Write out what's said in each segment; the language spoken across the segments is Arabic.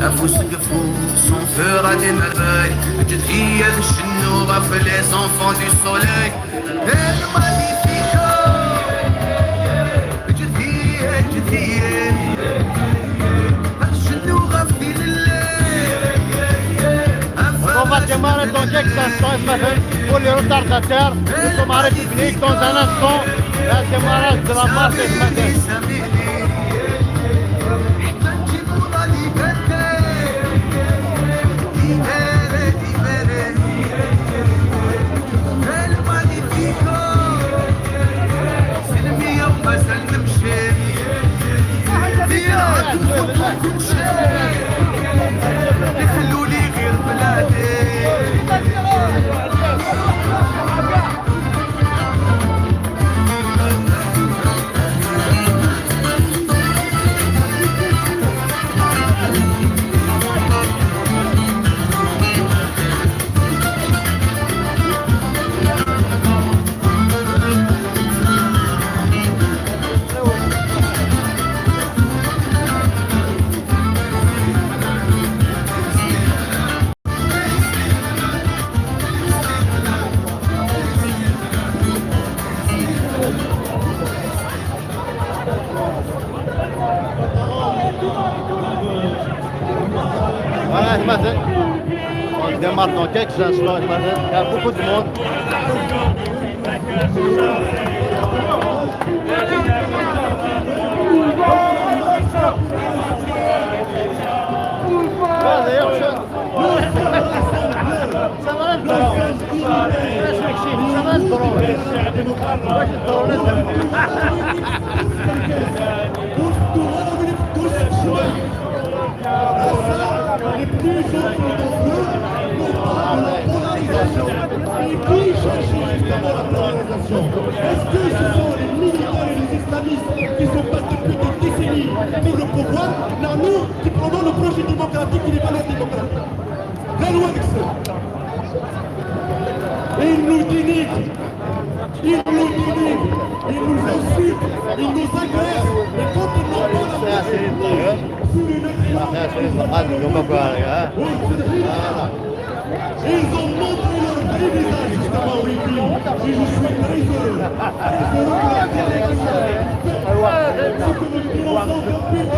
Son fera des merveilles. تتخيل شنو غف les enfants du soleil. El magnifico. تتخيل شنو غف On va démarrer dans quelques instants, pour les retardataires. Nous sommes à République dans un instant. Le démarrage de la marche est خلوني غير بلادي. Voilà, matin. On démarre dans quelques instants, matin. Il y a beaucoup de monde. Est-ce que ce sont les militaires et les islamistes qui se battent depuis des décennies pour le pouvoir? Non, nous qui prenons le projet démocratique et les valeurs démocratiques. La loi avec ça. Ils nous dénigrent, ils nous insultent, ils nous agressent. Et quand ils n'ont pas la ils ont montré leur vrai visage justement au Libye. Et je suis très heureux. Ce que nous dénonçons depuis le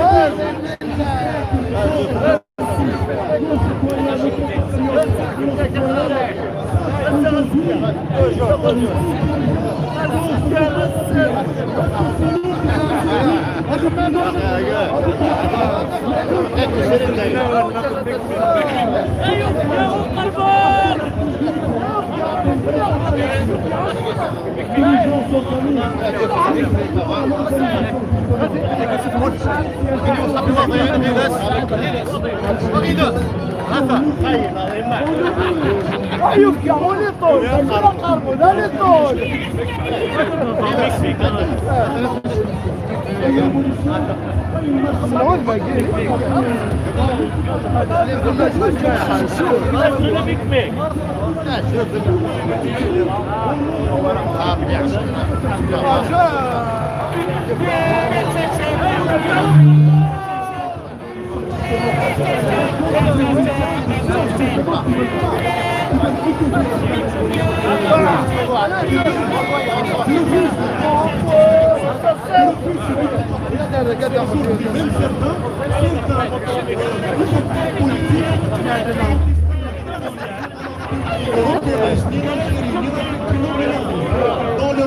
dans le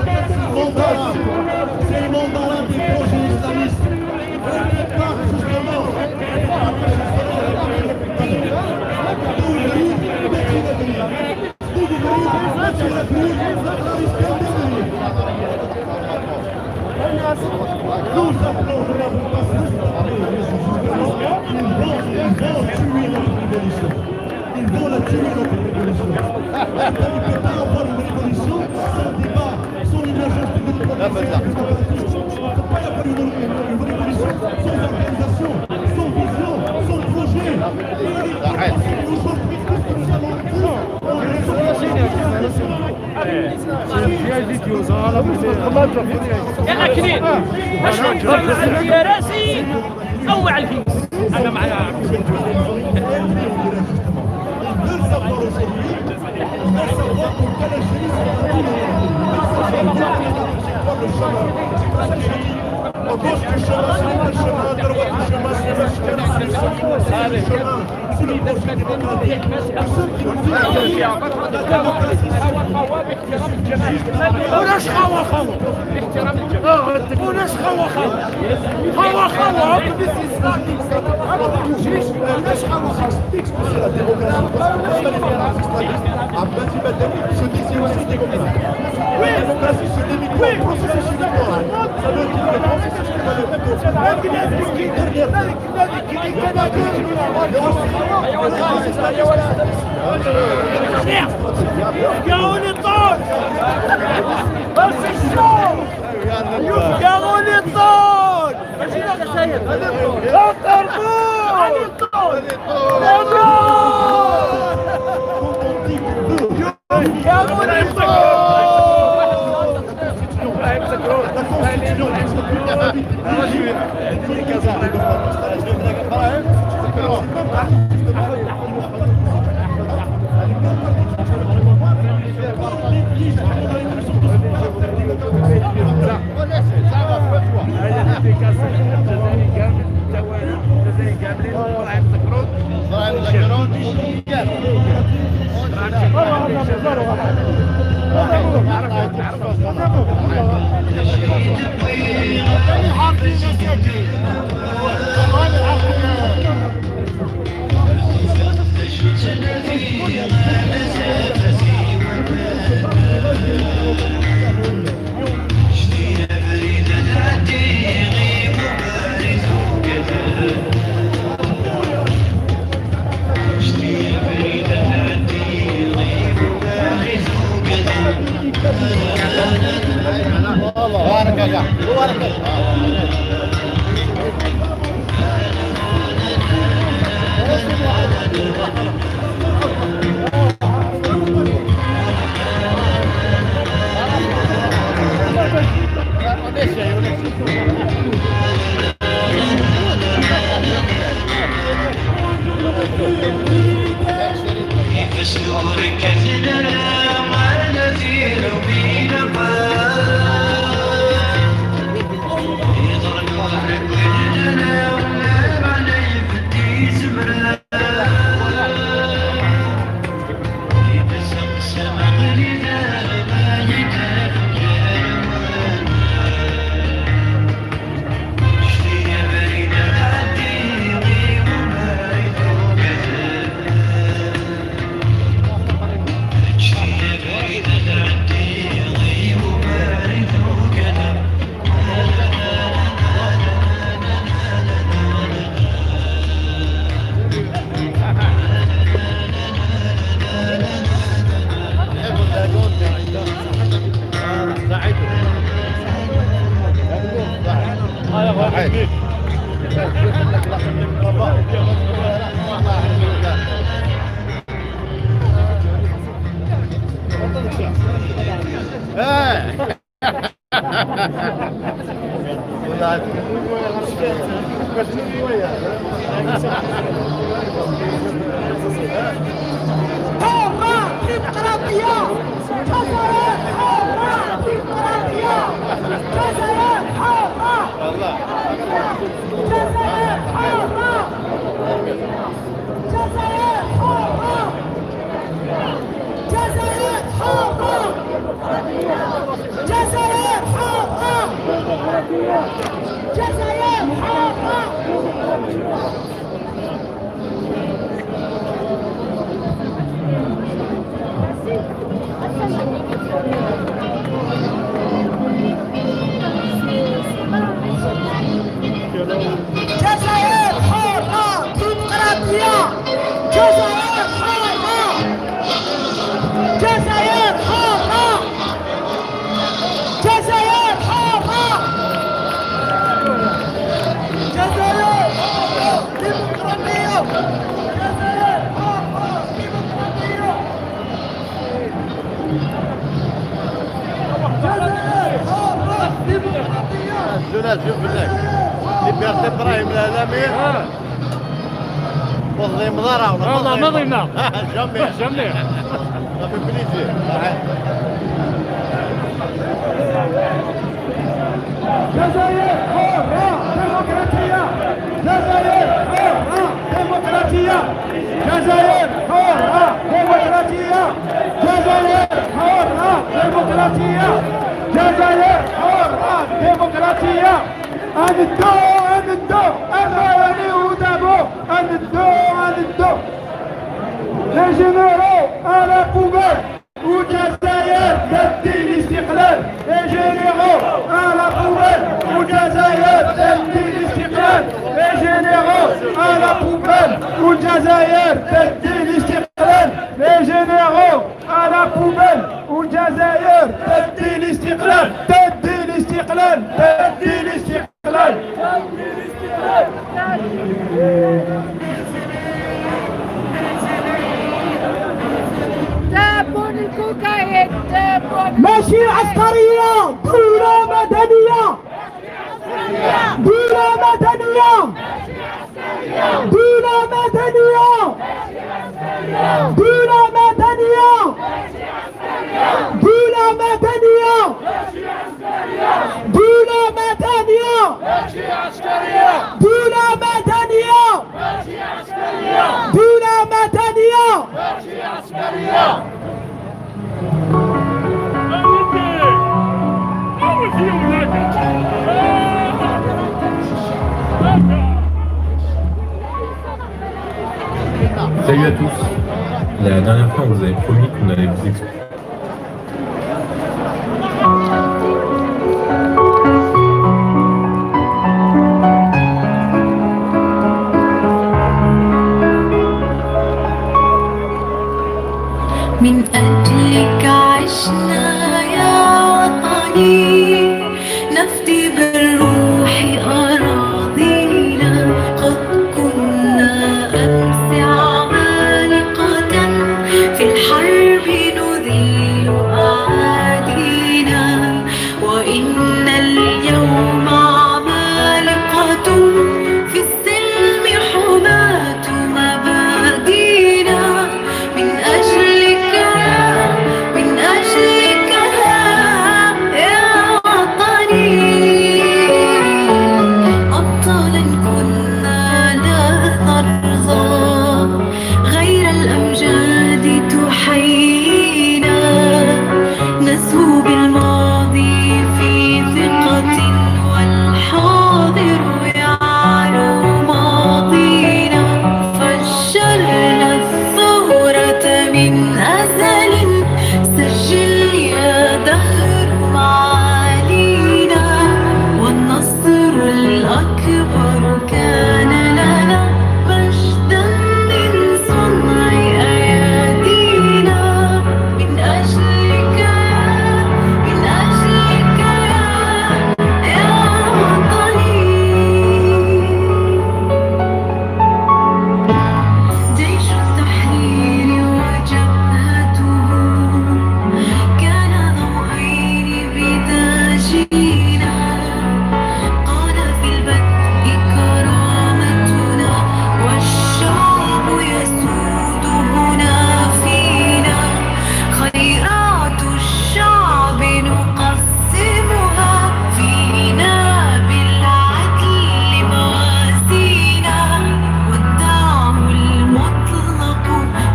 mandat, c'est le mandat des projets islamistes. Ils vont la tuer notre révolution. On ne peut pas avoir une révolution sans débat, sans émergence de démocratie. On ne peut pas avoir une révolution sans organisation, sans vision, sans projet. Aujourd'hui, tout ce que nous allons يا أكلين أشرب يا راسي أو مع الكيس أنا معايا وناش خوا خوا وناش خوا خوا خوا خوا وناش خوا خوا Abbas Badami se dit c'est aussi démocratie. La démocratie se limite pas au processus électoral. Ça veut dire que le processus qui va le mettre au يفقعوني الطول بس الشوط يفقعوني الطول لا تربون يفقعوني liberté ابراهيم الامير والله مضارع والله ما ضينا جميع Ça fait plaisir. جزائر حرة ديمقراطية جزائر حرة ديمقراطية جزائر حرة ديمقراطية جزائر حرة ديمقراطية جزائر حرة ديمقراطية الدو أغاني ودابو الدو les généraux à la poubelle والجزائر تدي الاستقلال les généraux à la poubelle والجزائر تدي الاستقلال les généraux à la poubelle والجزائر تدي الاستقلال les généraux à la poubelle والجزائر تدي الاستقلال تدي الاستقلال تدي الاستقلال ماشي عسكرية دولة مدنية دولة مدنية دولة مدنية دولة مدنية دولة مدنية دولة مدنية دولة مدنية دولة مدنية Salut à tous. La dernière fois, on vous avait promis qu'on allait vous expliquer. من أجلك عشنا يا وطني نفدي بالروح أراضينا قد كنا أمس عمالقة في الحرب نذيل أعادينا وإن اليوم عمالقة في السلم حماة مبادينا من أجلك يا وطني أبطالا كنا لا نرضى غير الأمجاد تحيينا نسهو بالماضي في ثقة والحاضر يعلو ماضينا فجرنا الثورة من أزل سجل يا دهر معالينا والنصر الأكبر كان لنا مجدا من صنع أيادينا من أجلك يا وطني جيش التحرير وجبهته كان ضوئين بتاجينا قال في البدء كرامتنا والشعب يسود هنا فينا خيرات الشعب نقسمها فينا بالعدل موازينا والدعم المطلق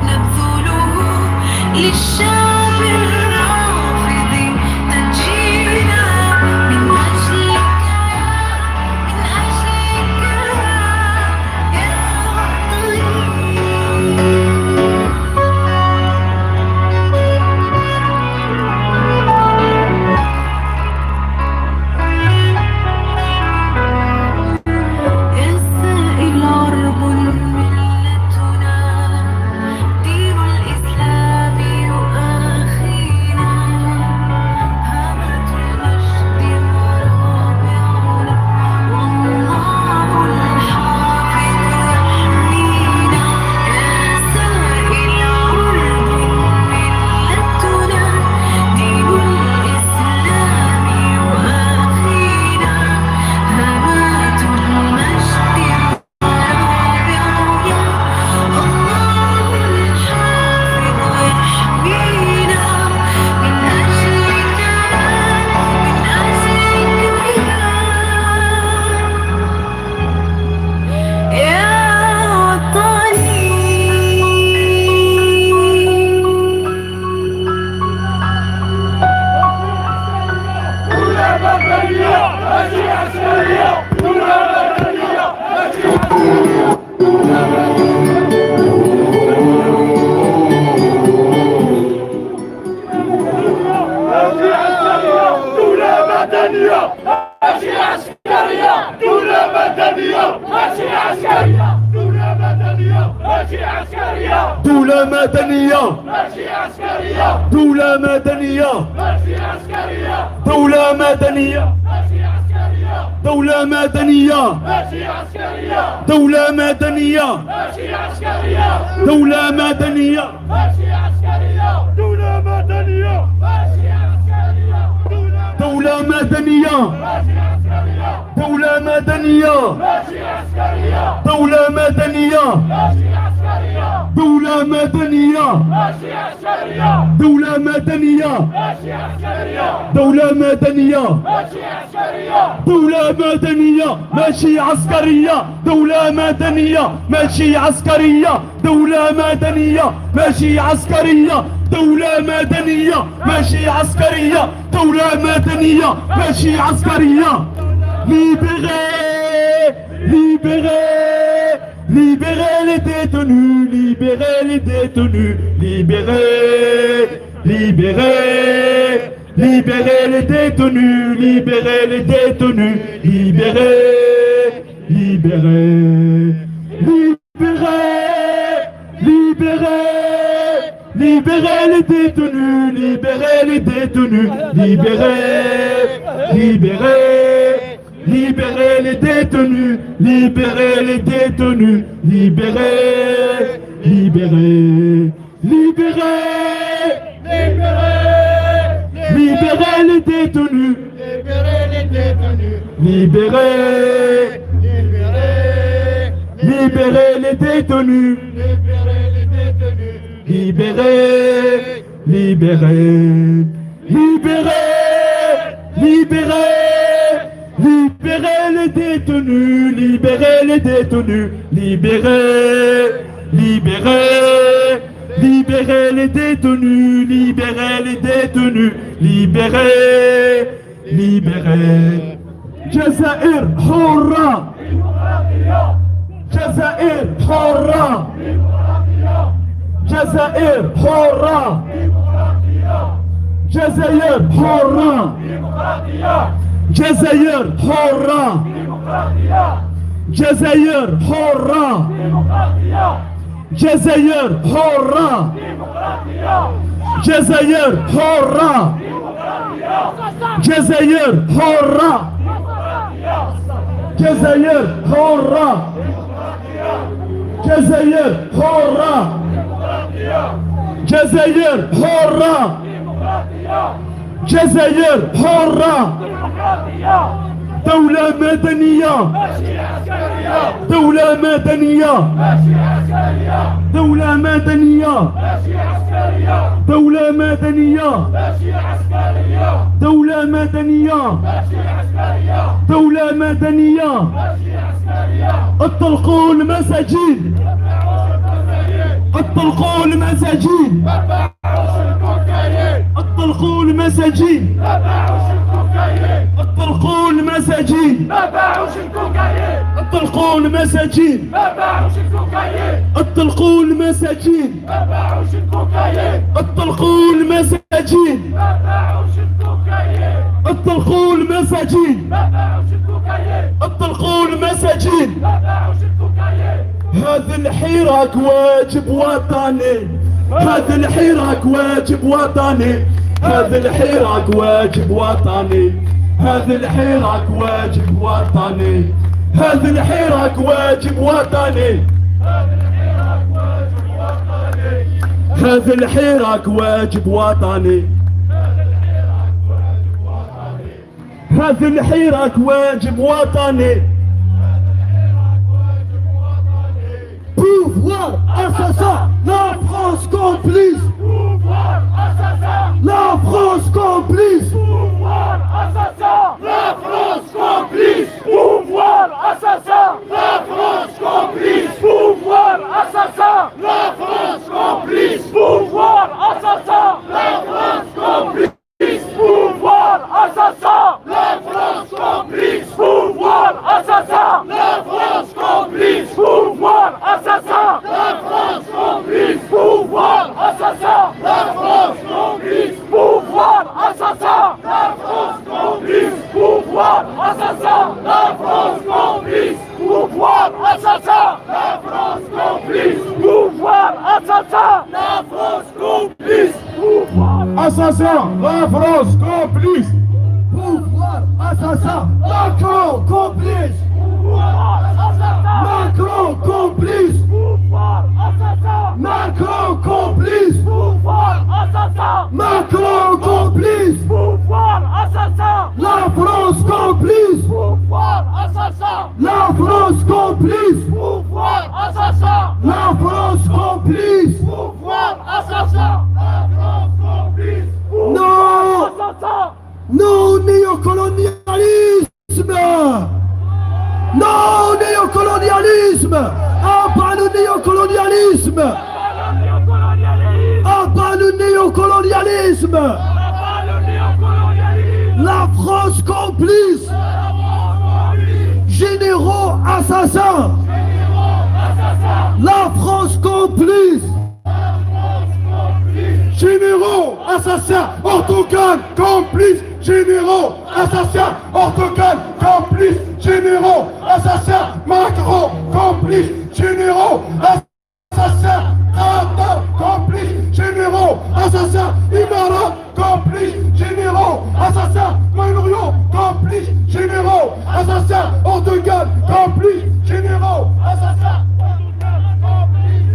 نبذله للشعب الرافض تنجينا من أجلك يا وطني يا سائل عرب ملتنا دين الإسلام يؤمن دولة مدنية دولة مدنية دولة مدنية دولة مدنية دولة مدنية دولة مدنية دولة مدنية دولة مدنية دولة مدنية دولة مدنية دولة مدنية دولة مدنية دولة مدنية دولة مدنية ماشي عسكرية دولة مدنية ماشي عسكرية دولة مدنية ماشي عسكرية دولة مدنية ماشي عسكرية دولة مدنية ماشي عسكرية Libérez, libérez, libérez les détenus, libérez les détenus, libérez, libérez, libérez les détenus, libérez les détenus, libérez, libérez, libérez, libérez, libérez les détenus, libérez les détenus, libérez, libérez. Libérez les détenus, libérez les détenus, libérez, libérez, libérez, libérez, libérez les détenus, libérez les détenus, libérez, libérez les détenus, libérez, libérez, libérez, libérez. Libérez les détenus, libérez les détenus, libérez, libérez, libérez les détenus, libérez les détenus, libérez, libérez. Jazair حرة جزائر حرة جزائر حرة جزائر حرة جزائر حرة جزائر حرة جزائر حرة جزائر حرة جزائر حرة جزائر حرة جزائر حرة جزائر حرة جزائر حرة دولة مدنية دولة مدنية دولة مدنية دولة مدنية دولة مدنية دولة مدنية اطلقوا المساجين اطلقوا المساجين اطلقوا المساجين اطلقوا المساجين اطلقوا المساجين اطلقوا المساجين اطلقوا المساجين اطلقوا المساجين اطلقوا المساجين هذا الحراك واجب وطني هذا الحراك واجب وطني هذا الحراك واجب وطني هذا الحراك واجب وطني هذا الحراك واجب وطني هذا الحراك واجب وطني هذا الحراك واجب وطني Pouvoir assassin, la France complice. Pouvoir assassin, la France complice. Pouvoir assassin, la France complice. Pouvoir assassin, la France complice. Pouvoir assassin, la France complice. Pouvoir assassin, la France complice. Pouvoir assassin, la France complice. Pouvoir assassin, la France complice. Pouvoir assassin, la France complice. Pouvoir assassin, la France complice. Pouvoir assassin, la France complice. Pouvoir assassin, la France complice. Pouvoir assassin, la France complice. Pouvoir Assassin! La France complice! Assassin, la France complice. Pouvoir, assassin, Macron complice. Macron complice. Macron complice. Macron complice. La France complice. La France complice. La France complice. Non. Non au néocolonialisme. Non au néocolonialisme. Ah pas le néocolonialisme. Ah pas le néocolonialisme. La France complice. Généraux assassins. La France complice. Généraux assassins, orthocanes, complices. Généraux assassins, orthocanes, complices. Généraux assassins, Macron complice. Généraux assassins, complices. Généraux assassins, Imara complice. Généraux assassins, Manourio complice. Généraux assassins, orthocanes, complices. Généraux assassins.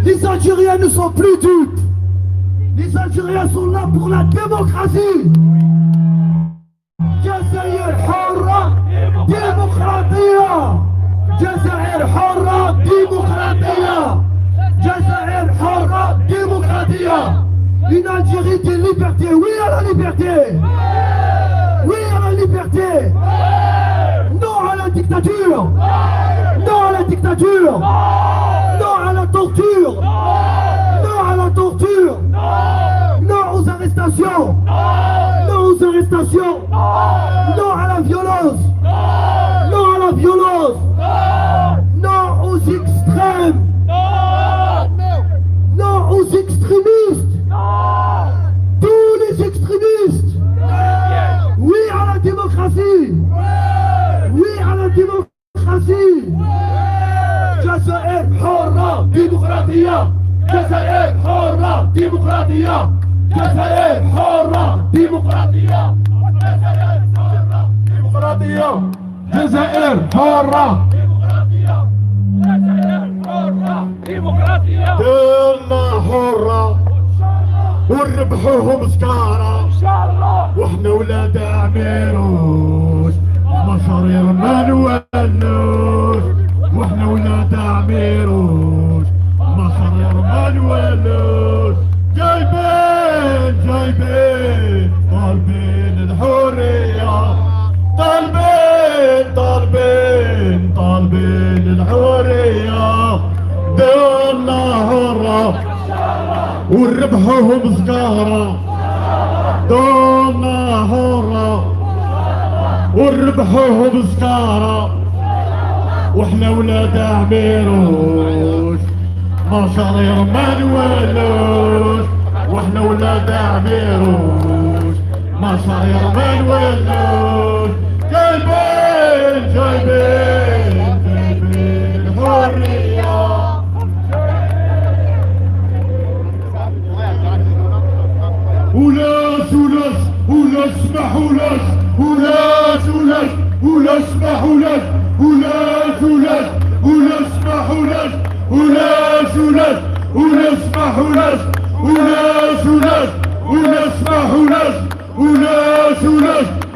Les Algériens ne sont plus dupes. Les Algériens sont là pour la démocratie. جزائر حرة ديمقراطية. جزائر حرة ديمقراطية. جزائر حرة démocratie. Une Algérie de liberté. Oui à la liberté. Oui à la liberté. Non à la dictature. Non à la dictature. Non à la torture. Non à la torture. Non aux arrestations. Non aux arrestations. Non à la violence. Non à la violence. Non aux extrêmes. Non aux extrémistes. Tous les extrémistes. Oui à la démocratie. Oui à la démocratie. جزائر حرة ديمقراطية. جزائر حرة ديمقراطية. جزائر حرة ديمقراطية. جزائر حرة ديمقراطية. دولة حرة ونربحوهم سكارة واحنا ولاد عميروش مشارير ما نولوش. واحنا ولاد عميروش مشارير ما نولوش. جايبين طالبين الحرية. طالبين الحرية. دولة حرة ونربحوهم سكارة. دولة حرة ونربحوهم سكارة واحنا ولاد عميروش مشارير ما نولوش. واحنا ولاد عميروش مشارير ما نولوش. جايبين الحرية. ولاش اسمحولاش. ولاش اسمحولاش. ولاش اسمحولاش. ولاش اسمحولاش. ولاش اسمحولاش.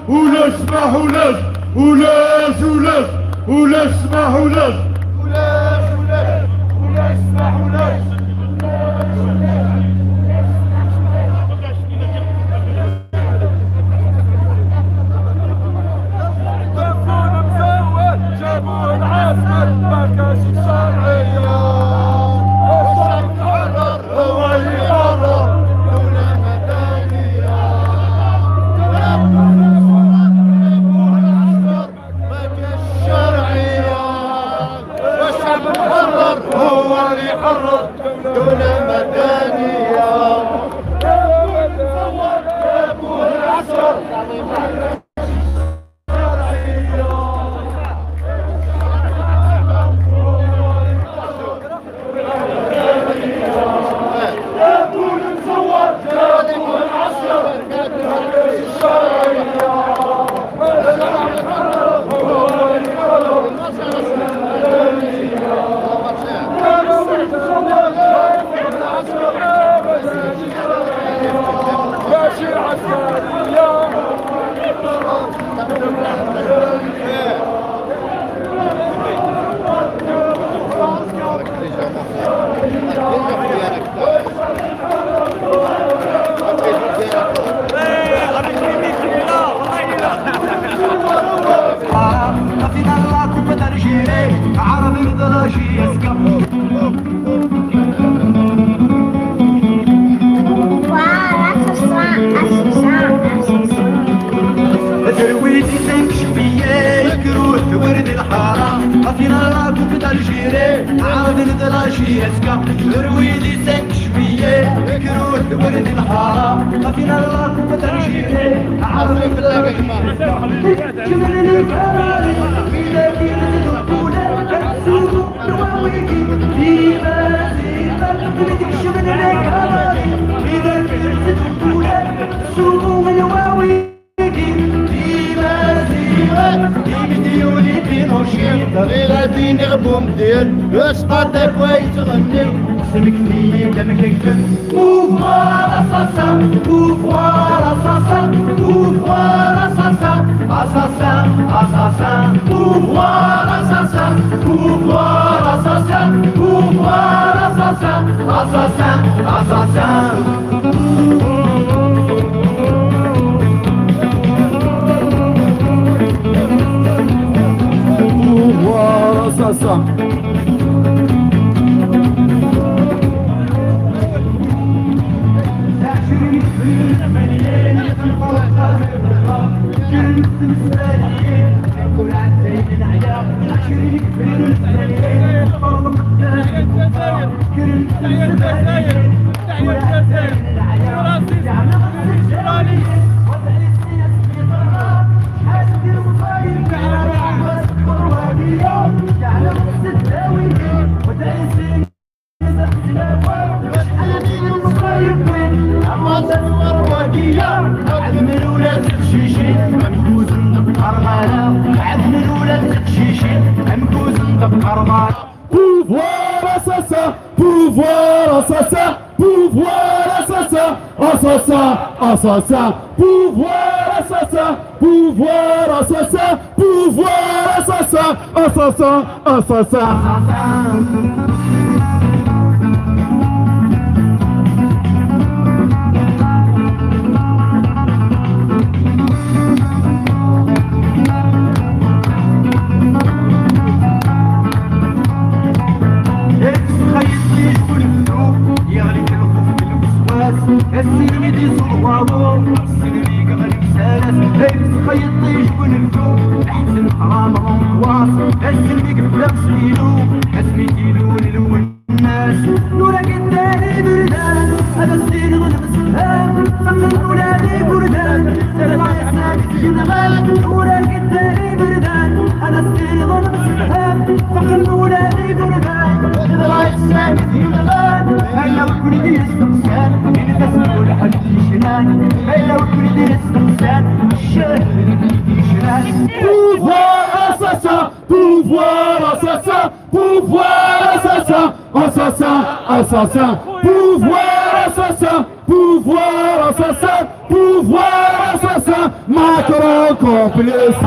ولاش اسمحولاش. ولاش اسمحولاش. فينا الله كيف ترجيني عربي مدرجي يسكب ترويدي تنكشفية يكروه ورد الحارة فينا الله كيف ترجيني عربي مدرجي يسكب ترويدي تنكشفية يكروه ورد الحارة فينا الله كيف ترجيني عربي مدرجي جملني كراري بلادي نزلقونا كنسوق نواويكي ديما بلادي جملني كراري بلادي نزلقونا كنسوق نواويكي ديما ديولي بينوشي بلادي نغبو مدير اسقاط كويس غنيو سمكني دمك يكتب pouvoir assassin pouvoir assassin pouvoir assassin assassin assassin pouvoir assassin pouvoir assassin pouvoir assassin assassin assassin pouvoir assassin pouvoir assassin, pouvoir assassin, pouvoir assassin, assassin, assassin, pouvoir assassin, pouvoir assassin, pouvoir assassin, assassin, assassin. السيدي صلواتو السيدي قبل سالس خيطي جبن الجو احسن حرام غواص السيدي قبل سنينو اسمي كيلو للو الناس نورا قدامي بردان هذا السيد غلب سلام فمن ولادي بردان سلام يساك جنغال نورا قدامي بردان هذا السيد غلب سلام فمن ولادي بردان سلام يساك جنغال هلا وكل دي استقسان من تسمع لحد الشنان هلا وكل دي استقسان الشهر الشنان pouvoir assassin pouvoir assassin pouvoir assassin assassin assassin pouvoir assassin pouvoir assassin pouvoir assassin Macron complice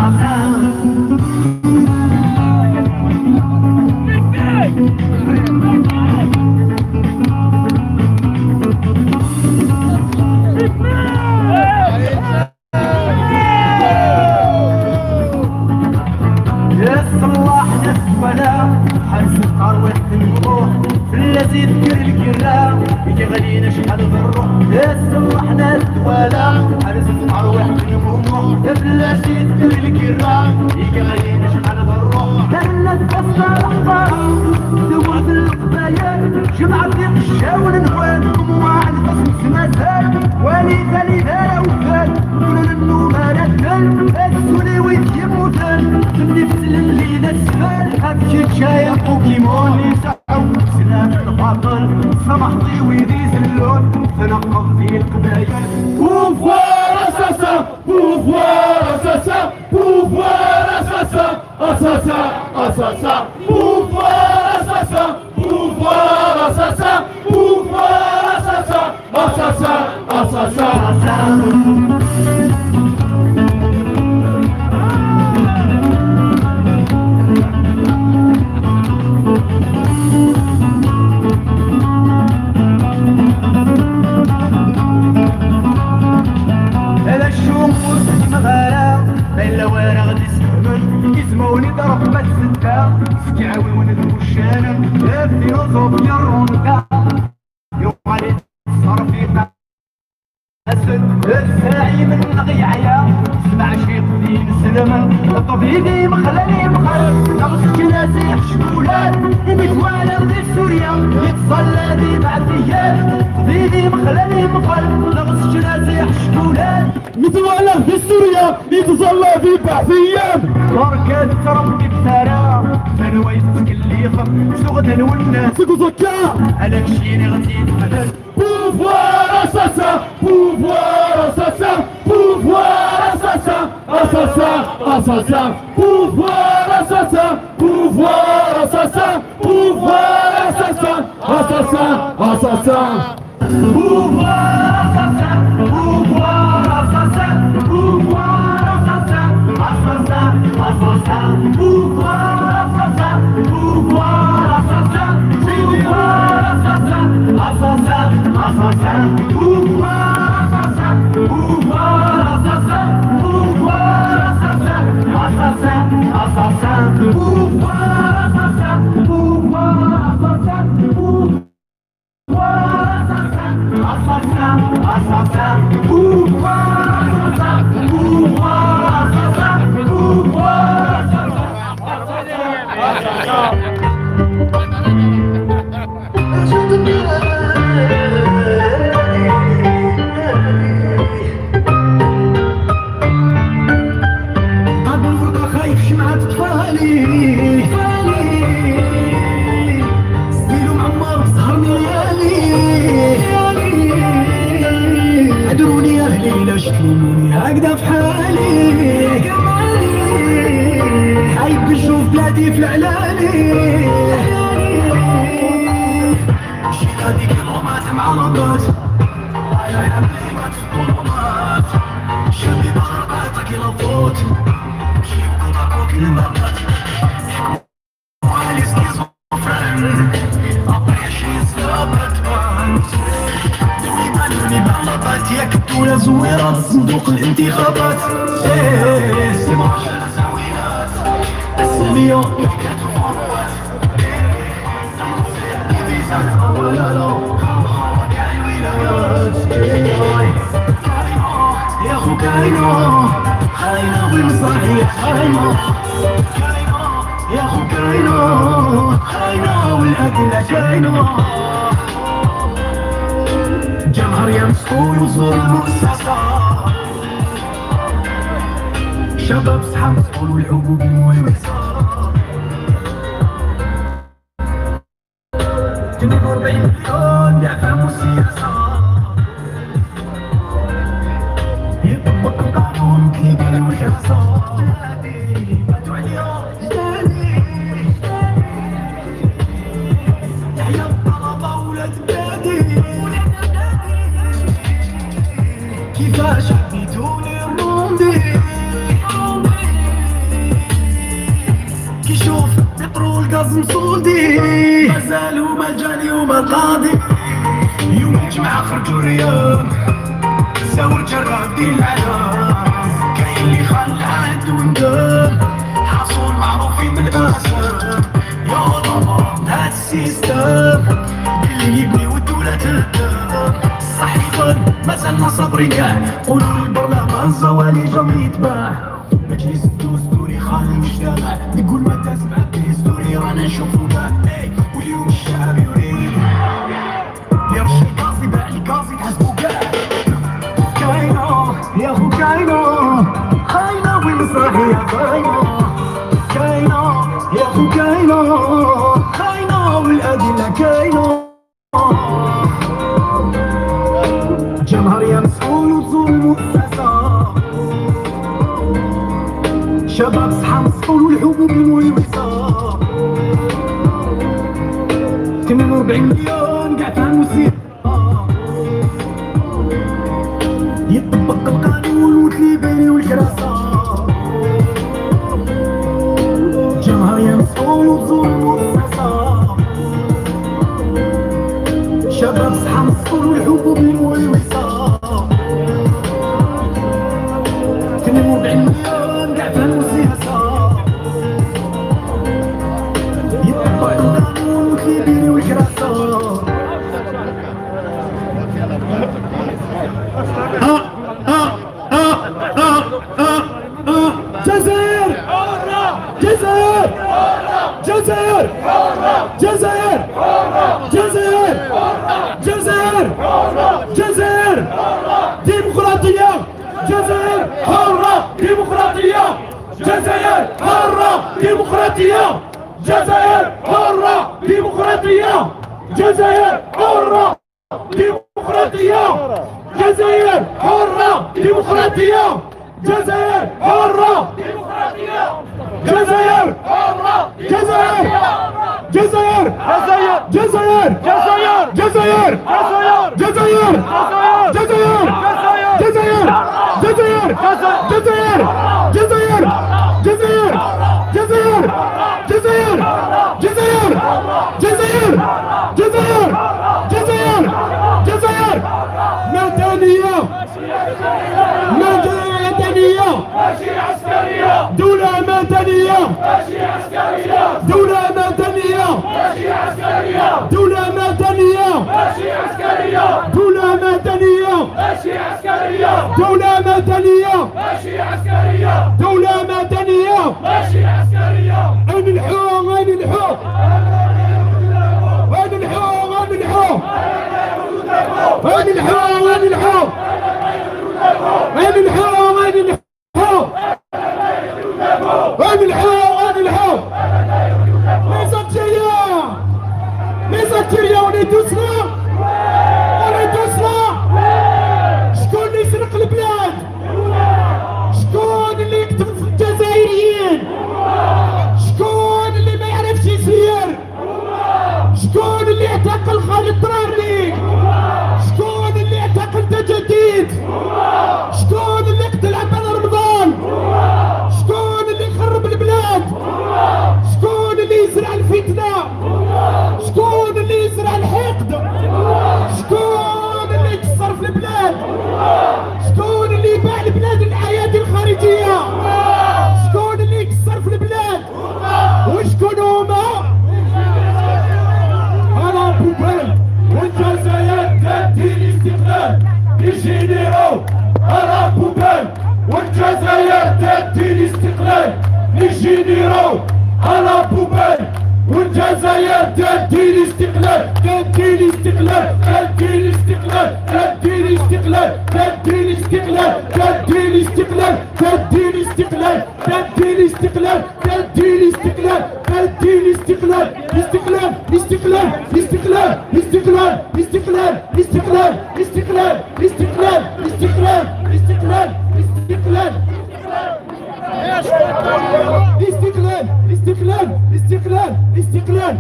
الذي يذكر الكرام يجي غادي نشحال بالروح يسمحنا الدوالا حارس الأرواح من هموم الذي يذكر الكرام يجي غادي نشحال بالروح كانت تفصل الأخبار دوت القبايل جمعة في قشا والنوان وعن قسم سماسات وليد لذا وفات كل النوم رجل السولي ويتيم وثال تنفس الليلة السفال هاتشي شايع بوكيمون يسحو سلام الفاضل سمحتي ويديز اللون تنقض في القبايل pouvoir assassin pouvoir assassin pouvoir assassin assassin assassin pouvoir assassin pouvoir assassin pouvoir assassin assassin assassin تعاون الوشانة الفيلوزوفيا الرونقة يوم علي صار فينا الساعي من غيعيا سمع شي قديم سلم الطبيبي مخلاني مخل نغسل جنازي شكولات يميتوالا غدي سوريا يتصلى لي بعد ايام طبيبي مخلاني مخل نغسل جنازي شكولات يتوالى في سوريا يتصلى في بعث ايام بركات ترمي بسارة فنويت تكليف سوغدا والناس سكو زكا على مشيني غادي يتحدث pouvoir assassin, pouvoir assassin, pouvoir assassin, assassin, assassin, pouvoir assassin, pouvoir assassin, pouvoir assassin, assassin, assassin. Pouvoir assassin, pouvoir assassin, pouvoir assassin, assassin, assassin, pouvoir assassin, pouvoir assassin, pouvoir assassin, assassin, assassin, pouvoir assassin, pouvoir assassin, pouvoir assassin, assassin, assassin, pouvoir assassin, pouvoir assassin, assassin, assassin, pouvoir assassin, pouvoir assassin, pouvoir أبو الفرقة خايف شمعة طفالي ستيلو معمر سهر ليالي عدروني يا أهلي لا شكلوني هكذا في حالي حايب نشوف بلادي في العلالي مشيت هادي كيلومات مع ربات يا حبيبي ما تفضلونات شبي بغرباتك إلى فوت جيب قطعك المرات وعلي سكيزوفرين أبريا شي سلابت دوني بغلطات يا كتولة زويرة صندوق الانتخابات سمع زاويات السلمية حكاية الفروات ولا لا كاع الولايات يا خو كاينة خاينة والمصاحية خاينة يا خو كاينة خاينة والأدلة كاينة جمهر يا مسؤول وزور المؤسسة شباب صحاب مسؤول والحقوق والوسارة 42 مليون يا فهموا السياسة يطبق القانون كيبان والحرصة باتوا عليها تحيا الطلبة ولاد بلادي كيفاش حبيتوني الروندي كيشوف بترول غاز مصودي مازالو مجاني وما قاضي يوم الجمعة خرجوا رياض ساور جرب دي العالم كاين اللي خلى عاد وندم حصول معروفين من الاسم يا ضمان هاد السيستم اللي يبني والدولة تهدم صحيفا مازالنا صبري كاع قولوا للبرلمان زوالي جم يتباع مجلس الدستوري خان المجتمع نقول ما تسمع الدستوري رانا نشوفو كاع واليوم الشعب يريد يرشي القاصي باع القاصي تحسبو كاع كاينة يا خو كاينة خاينة والمسرحية باينة كاينة يا خو كاينة خاينة والأدلة كاينة جمهر يا مسؤول وزور المؤسسة شباب صحى مسؤول والحبوب والوسارة 42 مليون قاع فهموا السياسة يطبق القانون والليباني والكراسة جمهر يا مسؤول وزور المؤسسة شباب صحى مسؤول والحبوب والوسارة 42 مليون قاع فهموا السياسة جزائر ديمقراطية جزائر حرة ديمقراطية جزائر حرة ديمقراطية جزائر حرة ديمقراطية جزائر حرة ديمقراطية جزائر حرة ديمقراطية جزائر حرة ديمقراطية جزائر حرة جزائر جزائر جزائر جزائر جزائر جزائر جزائر جزائر جزائر جزائر جزائر جزائر جزائر جزائر جزائر جزائر جزائر جزائر جزائر مدنية مدنية ماشي عسكرية دولة مدنية ماشي عسكرية دولة مدنية ماشي عسكرية دولة مدنية ماشي عسكرية دولة مدنية ماشي عسكرية دولة مدنية ماشي عسكرية دولة مدنية ماشي عسكرية أين الحق أين الحق أين الحق أين الحق أين الحق أين الحق أين الحق أين الحق أين الحق أين الحق Les Algériens on est tous là on est tous là شكون اللي يسرق البلاد شكون اللي يقتل في الجزائريين شكون اللي ما يعرفش يسير شكون اللي اعتقل خالد طراري شكون اللي اعتقل تجديد شكون اللي قتل عبد رمضان شكون اللي يخرب البلاد شكون اللي يزرع الفتنة شكون اللي يزرع الحقد شكون اللي يكسر في البلاد شكون اللي يباع البلاد للايادي الخارجية شكون اللي يكسر في البلاد وشكون هما على بوبال والجزائر تدي الاستقلال لجينيرو على بوبال والجزائر تدي الاستقلال لجينيرو على بوبال والجزائر تدي الاستقلال تدي الاستقلال تدي الاستقلال تدي الاستقلال تدي الاستقلال تدي الاستقلال تدي الاستقلال تدي الاستقلال تدي الاستقلال تدي الاستقلال استقلال استقلال استقلال استقلال استقلال استقلال استقلال استقلال استقلال استقلال استقلال استقلال استقلال استقلال استقلال.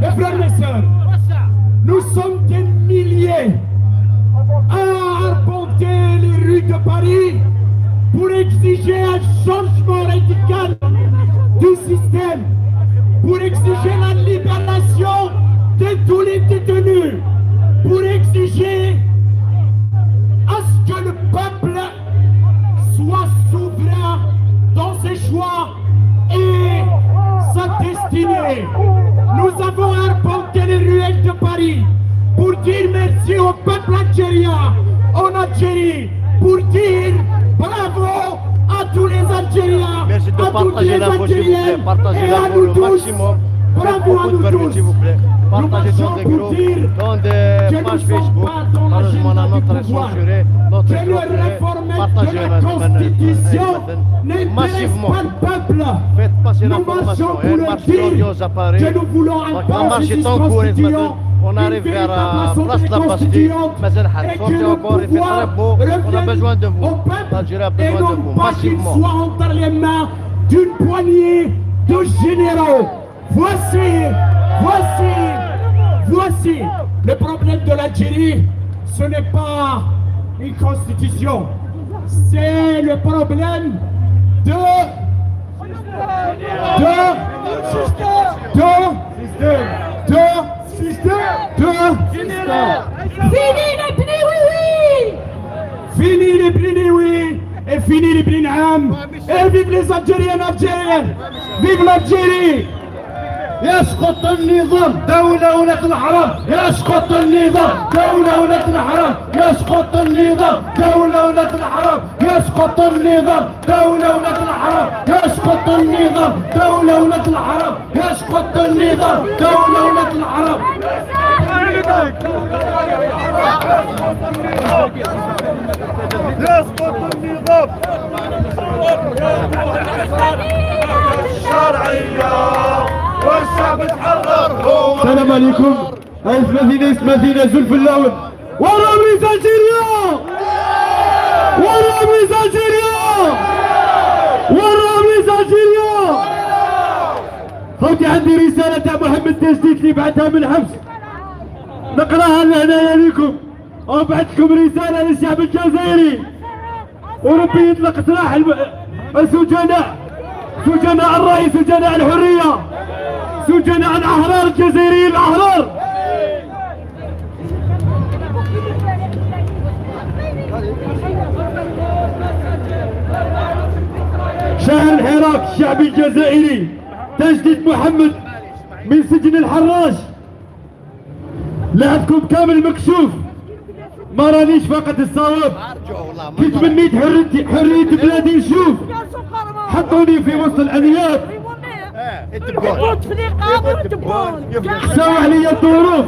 Mes frères et sœurs, nous sommes des milliers à arpenter les rues de Paris pour exiger un changement radical du système, pour exiger la libération de tous les détenus, pour exiger à ce que le peuple soit souverain dans ses choix et sa destinée. Nous avons arpenté les ruelles de Paris pour dire merci au peuple algérien en Algérie, pour dire bravo à tous les Algériens, Merci de à toutes partager les l'info, s'il vous plaît. Algériennes Partagez et à l'info nous le tous. maximum. Faites Bravo à beaucoup de nous permis, tous. s'il vous plaît. Partagez dans des groupes, dans des pages Facebook. Malheureusement, notre est censuré, notre est que le clôturé. réforme Partagez de la Constitution n'intéresse massivement. pas le peuple. Faites passer Nous l'information. marchons Il y a pour une le marche dire glorieuse à Paris. que nous voulons un Donc la marche processus est en cours. constituant, On arrive une vers véritable la place assemblée de la Bastille. constituante, Mais elle et sortez que le encore, il fait très pouvoir beau. On a revienne besoin de au vous. peuple L'Algérie a et besoin de non vous, pas qu'il massivement. soit entre les mains d'une poignée de généraux. Voici le problème de l'Algérie. Ce n'est pas une constitution, c'est le problème de Fini les Blinioui et fini les Blinham. Et vive les Algériens algériennes. Vive l'Algérie. يسقط النظام دولة ولاد الحرام يسقط النظام دولة ولاد الحرام يسقط النظام دولة ولاد الحرام يسقط النظام دولة ولاد الحرام يسقط النظام دولة ولاد الحرام يسقط النظام دولة ولاد الحرام يسقط النظام الشرعية والشعب تحرر. السلام عليكم. اسمثينا زلف اللون ورامي الجيريا ورامي الجيريا ورامي الجيريا. خوتي عندي رسالة تاع محمد تجديد اللي بعثها من الحبس نقراها لهنايا ليكم وبعثكم رسالة للشعب الجزائري وربي يطلق سراح السجناء، سجناء الرئيس، سجناء الحرية، سجناء الأحرار الجزائريين الأحرار. شهر الحراك الشعبي الجزائري تجديد محمد من سجن الحراج. لعبكم كامل مكشوف، ما رانيش فقط الصواب، كي تمنيت حرية بلادي نشوف، حطوني في وسط الانياب، ساوى عليا الظروف،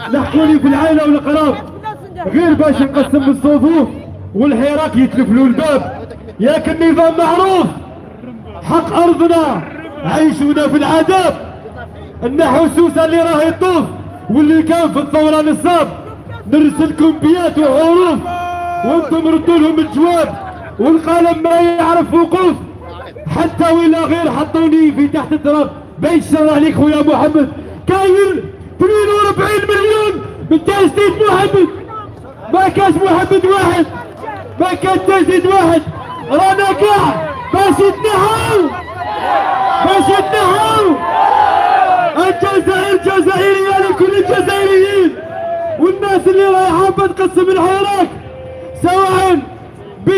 لحقوني في العائلة والقراب، غير باش نقسم الصفوف والحراك يتلفلوا الباب. ياك النظام معروف، حق ارضنا عيشونا في العذاب. النحوسوس اللي راه يطوف واللي كان في الثورة نصاب، نرسلكم بيات وحروف وانتم ردوا لهم الجواب، والقلم ما يعرف وقوف، حتى ولا غير حطوني في تحت التراب. باين الشر عليك خويا محمد، كاين 42 مليون من تجديد محمد، ما كاش محمد واحد، ما كان تجديد واحد، رانا كاع باش يتنحوا باش يتنحوا. الجزائر جزائرية لكل الجزائريين، والناس اللي رايحة بتقسم الحراك سواء ب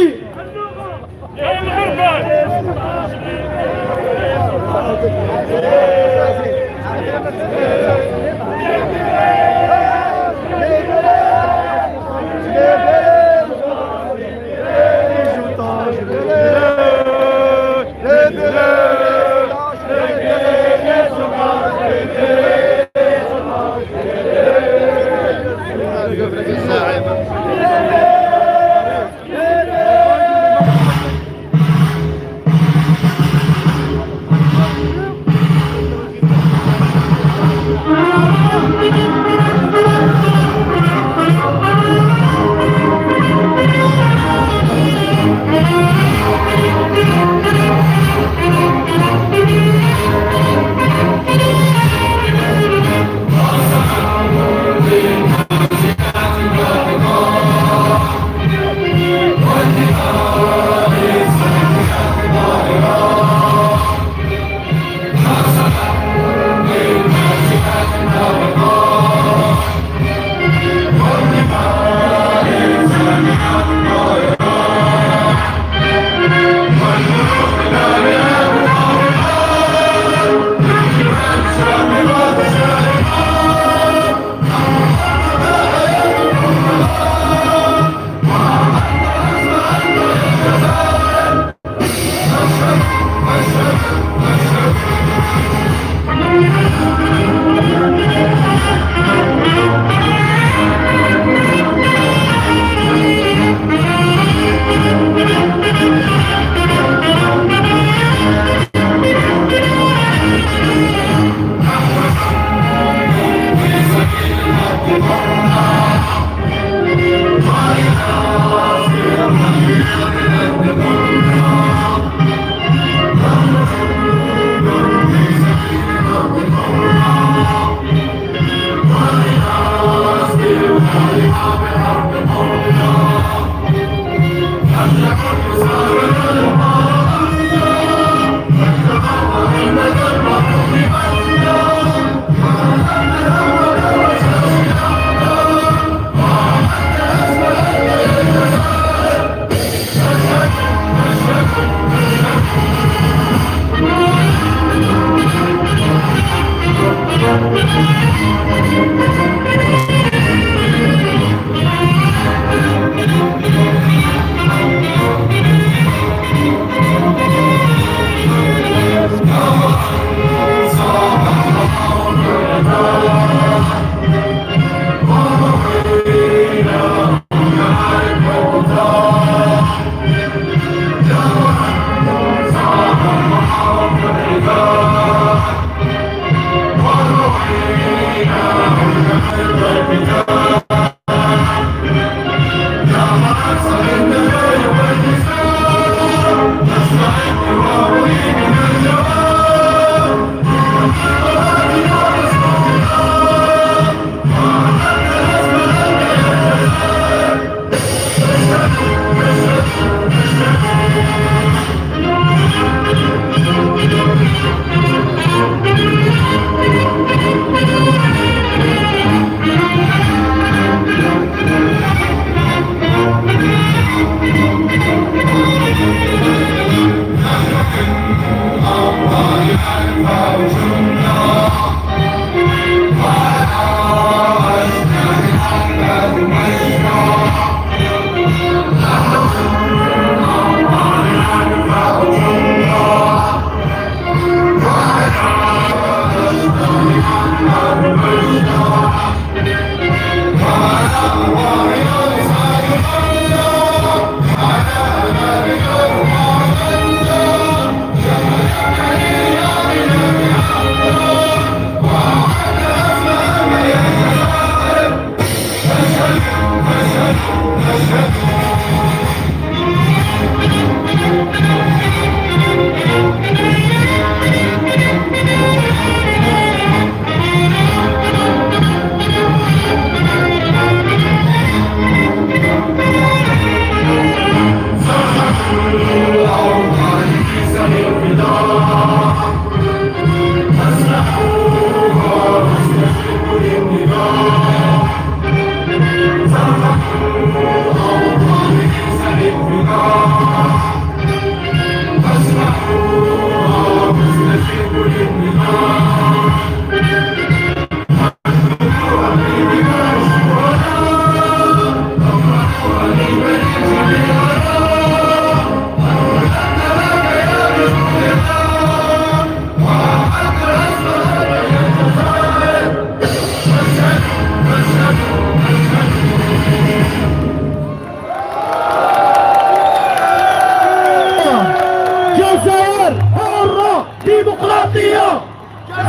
جزائر حرة ديمقراطية.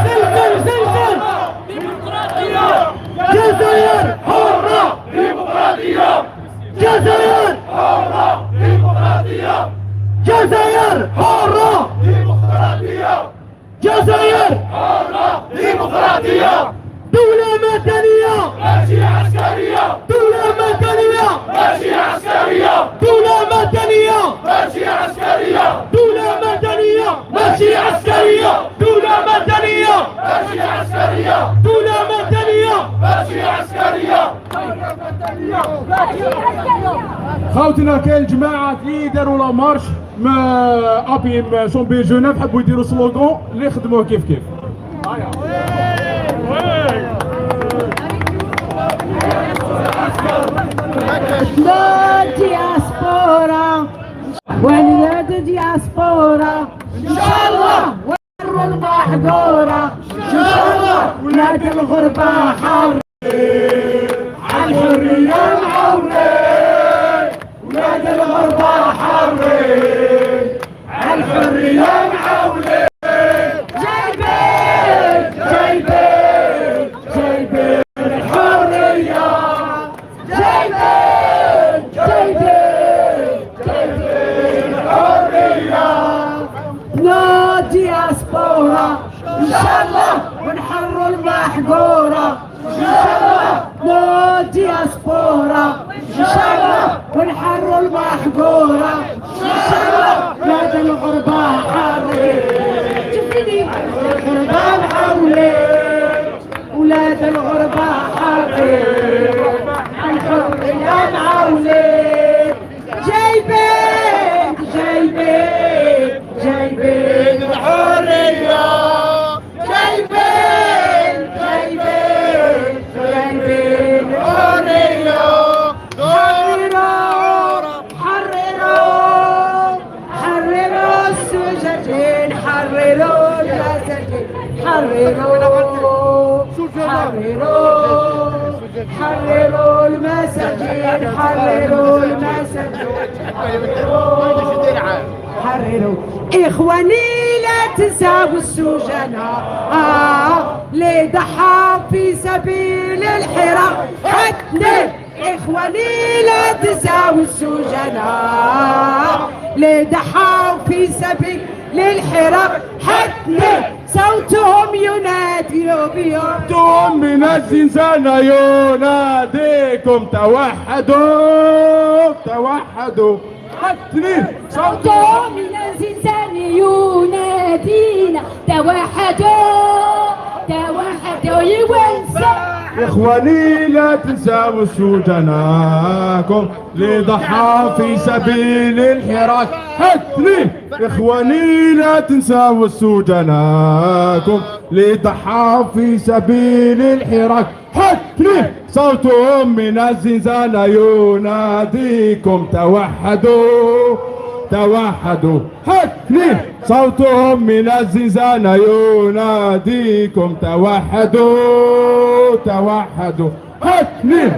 زلزل زلزل. جزائر حرة ديمقراطية. جزائر حرة ديمقراطية. جزائر حرة ديمقراطية. جزائر حرة ديمقراطية. دولة مدنية ماشي عسكرية. دولة مدنية ماشي عسكرية. دولة مدنية ماشي عسكرية. دولة مدنية ماشي عسكرية. دولة مدنية ماشي عسكرية. دولة مدنية ماشي عسكرية. خوتنا كاين جماعه اللي يداروا لا مارش ما ابي شومبي جونيف حبوا يديروا سلوغون اللي خدموه كيف كيف. لا دياسبورا وليد دياسبورا ان شاء الله. وروا المحظورة ان شاء الله. ولاد الغربة حر على الحرية معولين. ولاد الغربة حرين على الحرية معولين. جايبين جايبين جايبين الحرية. جايبين جايبين جايبين الحرية. لا دياسبورا ان شاء الله. ونحروا المحقورة ان شاء الله. لا دياسبورا ان شاء الله. ونحروا المحقورة ان شاء الله. ولاد الغربة حرين. شوفيني الغربة محولين. ولاد الغربة حرين الحرية معولين. جايبين جايبين جايبين الحرية. جايبين جايبين جايبين الحرية. حرروا حرروا حرروا السجاجين. حرروا المساجين. حرروا حرروا حرروا المساجين. حرروا المساجين. حرروا إخواني لا تنسوا السجناء اللي ضحوا في سبيل الحراء. حتى إخواني لا تنسوا السجناء اللي ضحوا في سبيل الحراء. حتى صوتهم ينادي بيوم. صوتهم من الزنزانة يناديكم توحدوا توحدوا. حتني صوتهم من الزنزان ينادينا توحدوا توحدوا. يونسا إخواني لا تنسوا سجناكم اللي ضحى في سبيل الحراك. حتني إخواني لا تنسوا سجناكم اللي ضحى في سبيل الحراك. حتني صوتهم من الزنزانة يناديكم توحدوا توحدوا. حتني صوتهم من الزنزانة يناديكم توحدوا توحدوا. حتني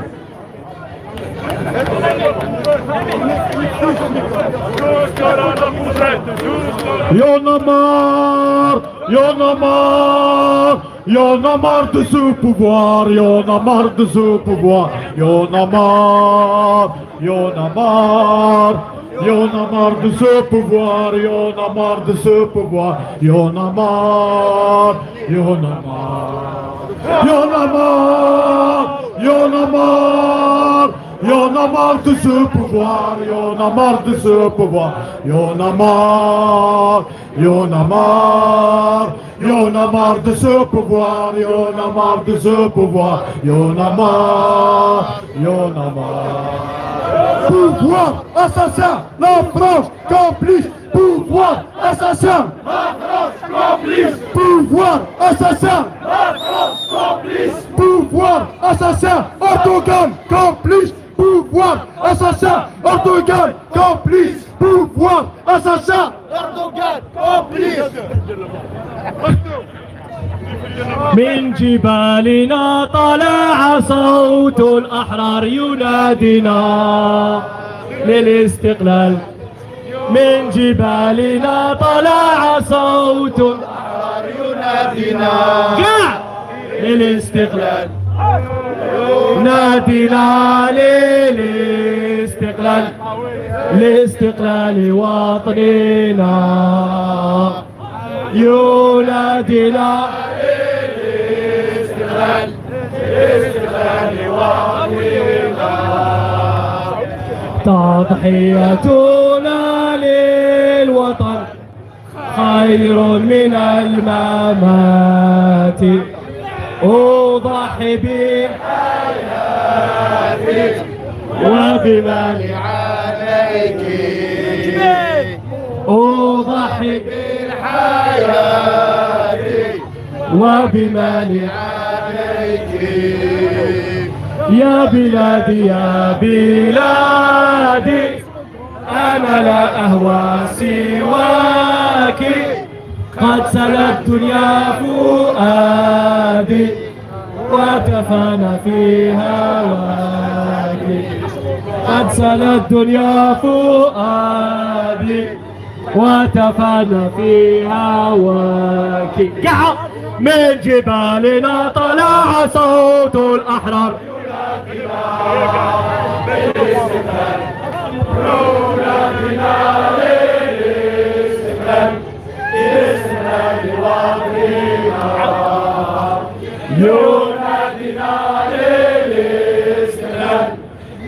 يا نمار يا نمار y'en a marre de ce pouvoir, y'en a marre de ce pouvoir, y'en a marre, y'en a marre, y'en a marre de ce pouvoir, y'en a marre de ce pouvoir, y'en a marre, y'en a marre, y'en a marre, y'en a marre. Y'en a marre de ce pouvoir, y'en a marre de ce pouvoir, y'en a marre, y'en a marre, y'en a marre de ce pouvoir, y'en a marre de ce pouvoir, y'en a marre, y'en a marre. Pouvoir assassin, la France complice, pouvoir assassin, la France complice, pouvoir assassin, la France complice, pouvoir assassin, Erdogan complice. Pouvoir assassin, Erdogan complice. Pouvoir assassin, Erdogan complice. من جبالنا طلع صوت الأحرار ينادينا للاستقلال. من جبالنا طلع صوت الأحرار ينادينا للاستقلال. نادينا للاستقلال، لاستقلال وطننا. ينادينا للاستقلال، لاستقلال وطننا. تضحيتنا للوطن خير من الممات. أضحي بحياتي وبمالي عليك. أضحي بحياتي وبمالي عليك. يا بلادي يا بلادي أنا لا أهوى سواك. قد سلت الدنيا فؤادي وتفانى في هواك. قد سلت الدنيا فؤادي وتفانى في هواك. من جبالنا طلع صوت الأحرار بالاستقلال. ينادينا للاستقلال، بالاستقلال وطننا. ينادينا للاستقلال،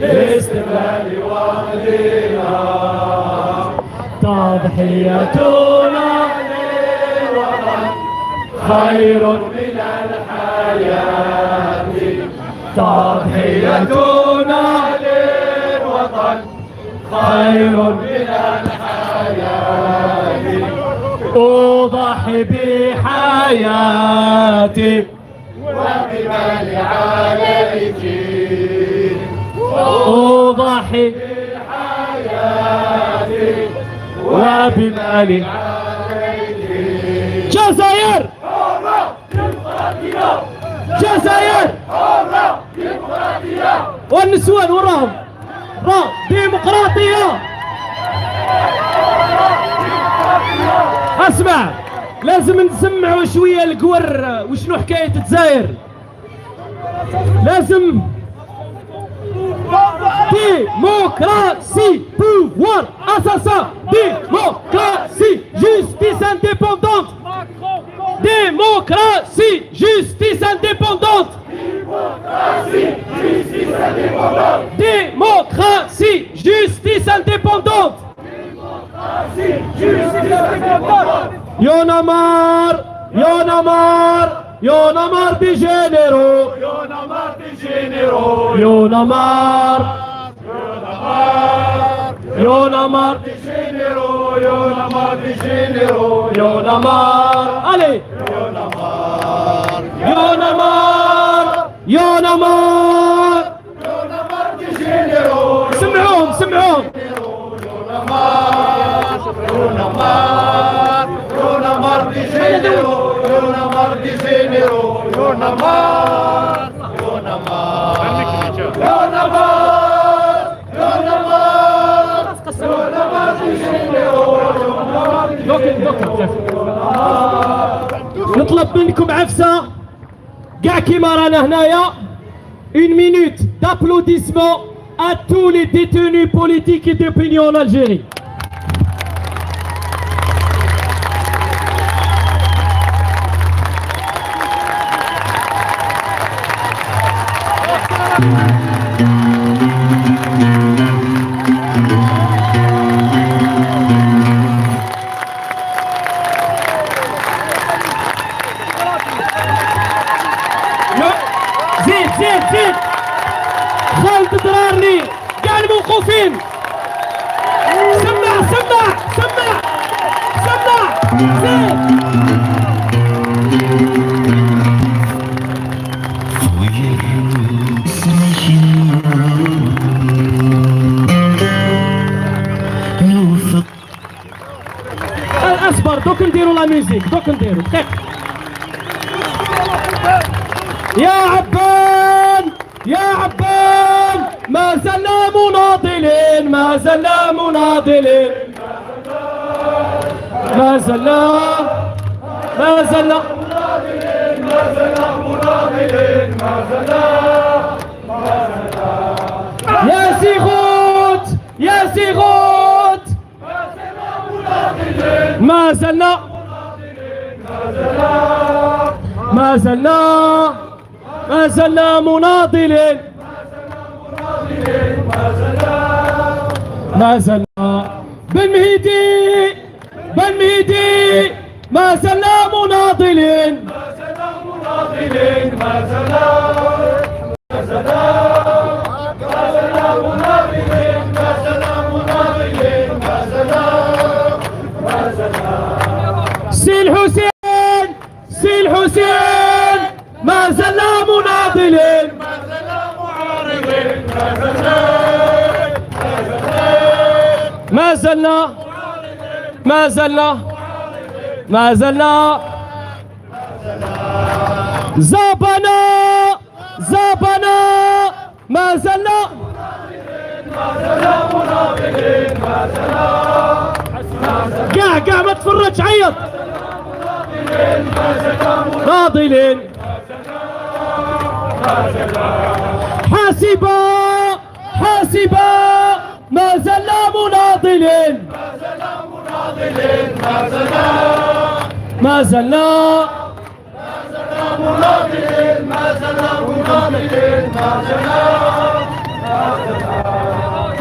بالاستقلال وطننا. تضحيتنا للوطن خير من الحياة. تضحيتنا للوطن خير من الحياة. أضحي بحياتي وبمالي عليك. أضحي بحياتي وبمالي عليك. جزائر جزائر والنسوان وراهم ديمقراطية. اسمع، لازم نسمعوا شوية القور وشنو حكاية الجزائر. لازم démocratie, pouvoir assassin, démocratie, justice indépendante. Démocratie, justice indépendante. Démocratie, justice indépendante. Y'en a marre, y'en a marre, y'en a marre des généraux. Y'en a marre des généraux. Y'en a marre. Y'en a marre des généraux. Y'en a marre des généraux. Y'en a marre. Allez. Y'en a marre. Y'en a marre. Y'en a marre. Y'en a marre des généraux. سمعوهم سمعوهم. Y'en a marre. Y'en a marre. Y'en a marre des généraux. Y'en a marre des généraux. Y'en a marre. Y'en a marre. Y'en a marre. Y'en a marre. Y'en a marre des généraux. نطلب منكم عفسة كاع كيما رانا هنايا. Une minute d'applaudissement à tous les détenus politiques et d'opinion en Algérie. زيد خالد درارني كاع الموقوفين. سمع زيد. اصبر دوك نديرو لا ميوزيك دقيقة. يا عبان ما زلنا مناضلين يا زيغوت ما زلنا مناضلين بالمهدي ما زلنا مناضلين سي الحسين ما زلنا مناضلين ما زلنا زابنا ما زلنا قاع ما تفرج عيط ناضلين حاسبة ما زلنا مناضلين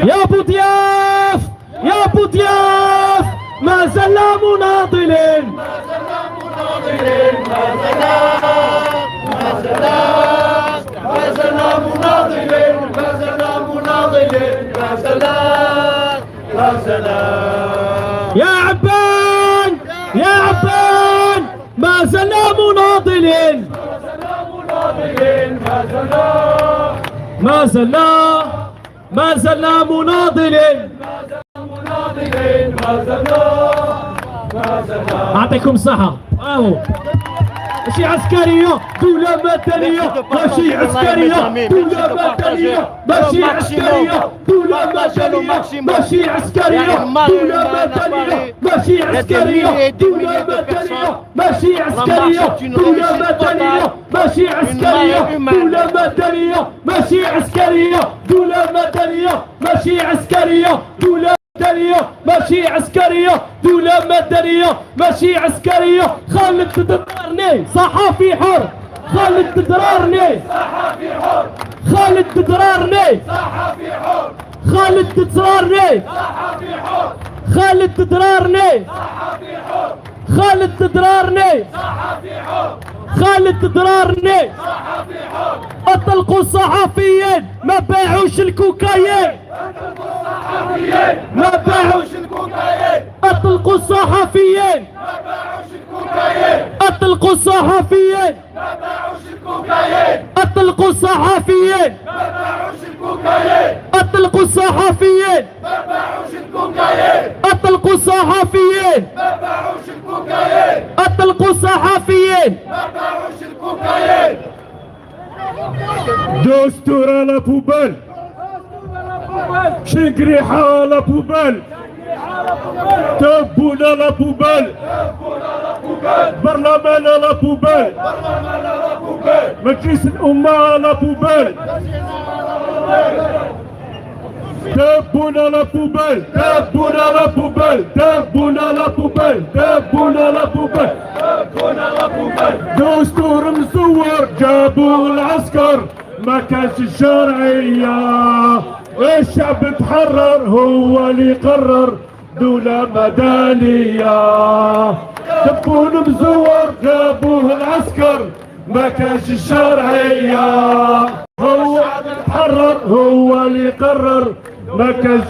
يا ابو ضياف ما زلنا مناضلين يا عبان ما زلنا مناضلين أعطيكم الصحة. ماشي عسكرية دولة مدنية ماشي عسكرية دولة مدنية ماشي عسكرية دولة مدنية ماشي عسكرية دولة مدنية ماشي عسكرية دولة مدنية ماشي عسكرية دولة مدنية ماشي عسكرية دولة مدنية ماشي عسكرية دولة مدنية ماشي عسكرية دولة ماشي عسكرية دولة مدنية ماشي عسكرية. خالد درارني صحافي حر خالد درارني اطلقوا الصحفيين ما باعوش الكوكايين اطلقوا الصحفيين اطلقوا الصحفيين اطلقوا الصحفيين اطلقوا الصحفيين اطلقوا الصحفيين اطلقوا الصحفيين دستور à la poubelle, شنقريحة à la poubelle, تبون à la poubelle, برلمان à la poubelle, مجلس الأمة لا بوبال دبونا لا بوبال دبونا لا بوبال دبونا لا بوبال دبونا لا بوبال دبونا لا بوبال دستور مزور جابوا العسكر ما كانش الشرعية الشعب تحرر هو اللي قرر دولة مدنية دبون مزور جابوه العسكر ما كانش الشرعية هو تحرر هو اللي قرر ما كانش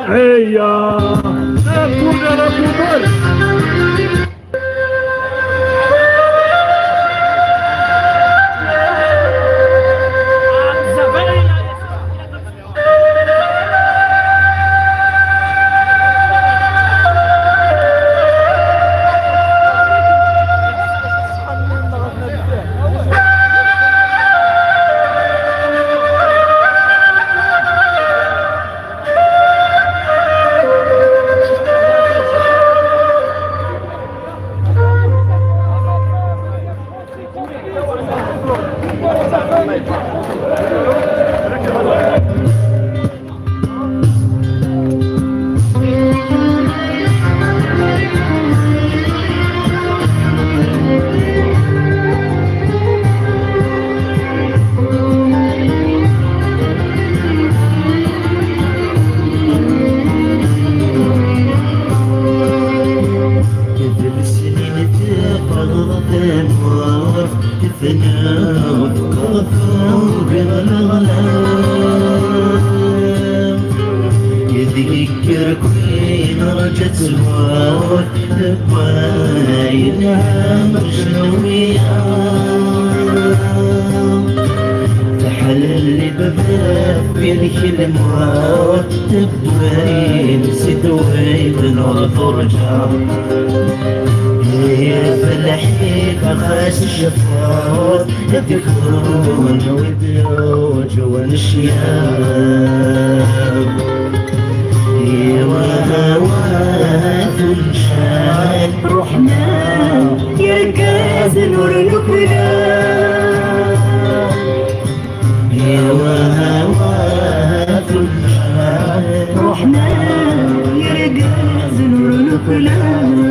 شرعية دبون يا بوبال يذكر كوين رجت سوار تباينها مشنوية تحلل بباب بين كلمات تباين سدويت نور فرجة فالحيك خاس الشفاط يدخلون ويدلوج والشياب وهوات الشان رحنا يركز نور الكلام وهوات الشان رحنا يركز نور الكلام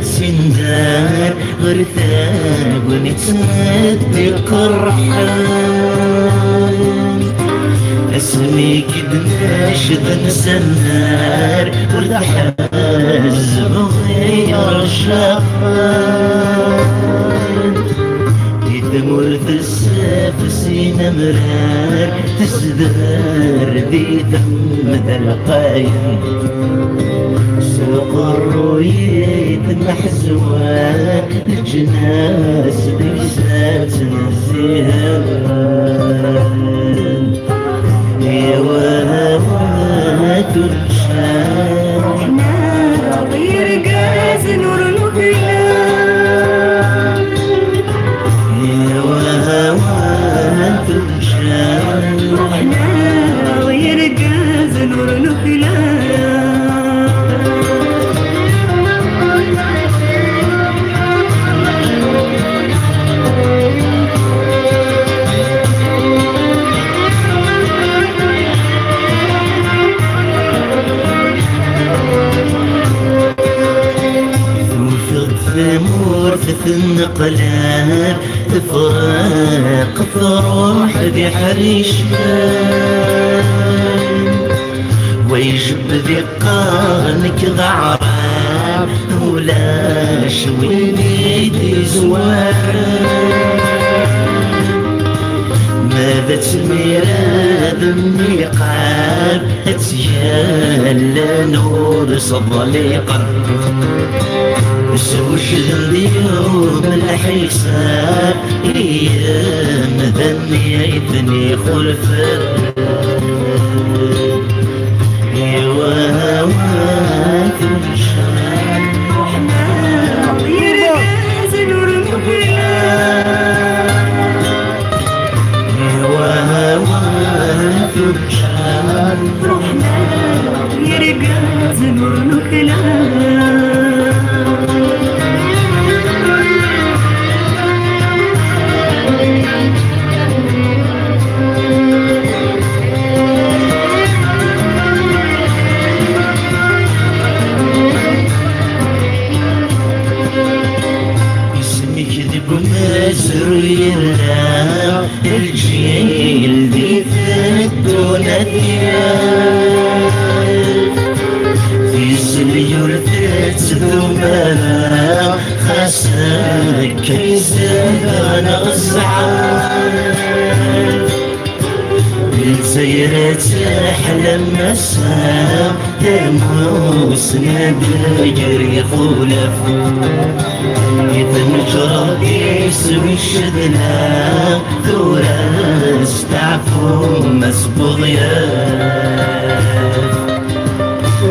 سندار غرثاب ونتصدق الرحال اسميك بناشد نسنار والحاز بغير الشفان يدمر في الساف سينا مرار تسدار ذي ذم ذا القايم سوق الرويد محزوان الجناس بيسات الزهران يا وهوات الشام رحنا غير قاز نور الوكلان يا وهوات الشام رحنا غير قاز نور الوكلان مرفث النقلات تفرق فروح بحريشان ويجب ذقانك ضعران ولاش ويدي زوان ماذا تميراد النقاب اتيال نور صدليقا سوش اليوم الحساب ايام ذنيتني خلفت يا وهوات الشام الجيل دي ثدونا في زليور تتذوما خاسك كيزاد انا الزعل الزيرة تحلم مسام تموس نبير يخولف إذا نجرب يسوي الشدنا ثورة استعفو مسبوغ ياف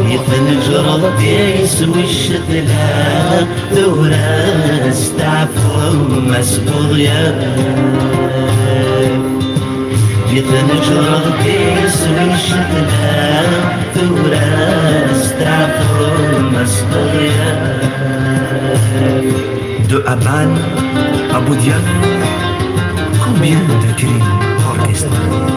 إذا نجرب يسوي الشدنا ثورة استعفو مسبوغ ياف إذا نجرب يسوي الشدنا ثورة استعفو مسبوغ ياف De Habane à Boudiane, combien de cris orchestrés?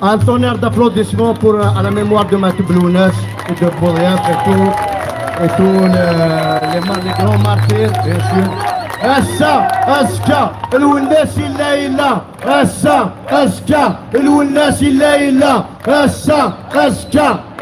Un tonnerre d'applaudissements pour à la mémoire de Matou Blounes et de Bourriaf et tous les grands martyrs, bien sûr. Essa, Aska, الوناس إلا إلا Essa, Aska, الوناس إلا إلا Essa, Aska.